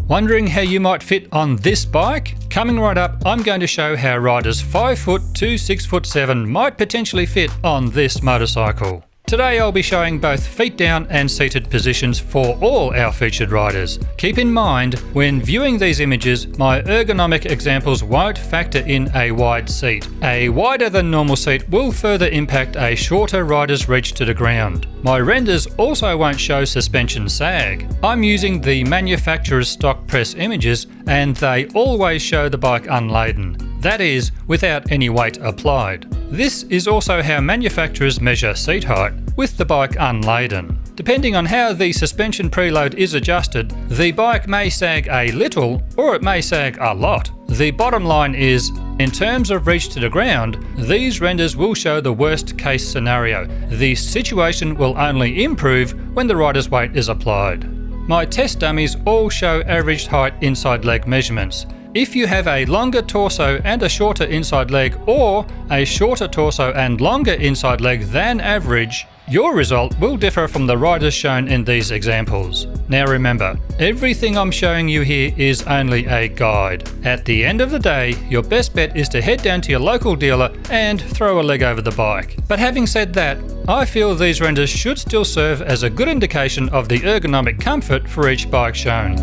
Wondering how you might fit on this bike? Coming right up, I'm going to show how riders 5 foot to 6'7" might potentially fit on this motorcycle. Today I'll be showing both feet down and seated positions for all our featured riders. Keep in mind, when viewing these images, my ergonomic examples won't factor in a wide seat. A wider than normal seat will further impact a shorter rider's reach to the ground. My renders also won't show suspension sag. I'm using the manufacturer's stock press images and they always show the bike unladen. That is, without any weight applied. This is also how manufacturers measure seat height, with the bike unladen. Depending on how the suspension preload is adjusted, the bike may sag a little or it may sag a lot. The bottom line is, in terms of reach to the ground, these renders will show the worst case scenario. The situation will only improve when the rider's weight is applied. My test dummies all show averaged height inside leg measurements. If you have a longer torso and a shorter inside leg, or a shorter torso and longer inside leg than average, your result will differ from the riders shown in these examples. Now remember, everything I'm showing you here is only a guide. At the end of the day, your best bet is to head down to your local dealer and throw a leg over the bike. But having said that, I feel these renders should still serve as a good indication of the ergonomic comfort for each bike shown.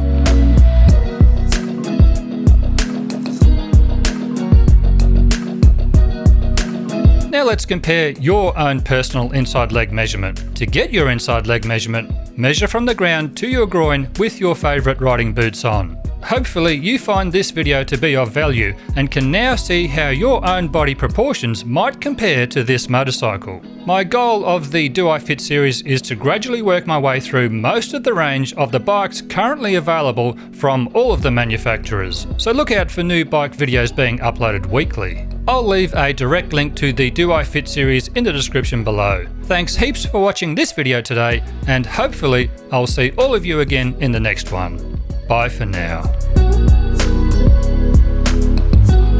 Now let's compare your own personal inside leg measurement. To get your inside leg measurement, measure from the ground to your groin with your favourite riding boots on. Hopefully you find this video to be of value and can now see how your own body proportions might compare to this motorcycle. My goal of the Do I Fit series is to gradually work my way through most of the range of the bikes currently available from all of the manufacturers. So look out for new bike videos being uploaded weekly. I'll leave a direct link to the Do I Fit series in the description below. Thanks heaps for watching this video today, and hopefully I'll see all of you again in the next one. Bye for now.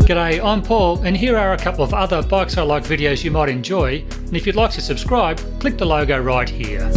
G'day, I'm Paul, and here are a couple of other Bikes I Like videos you might enjoy, and if you'd like to subscribe, click the logo right here.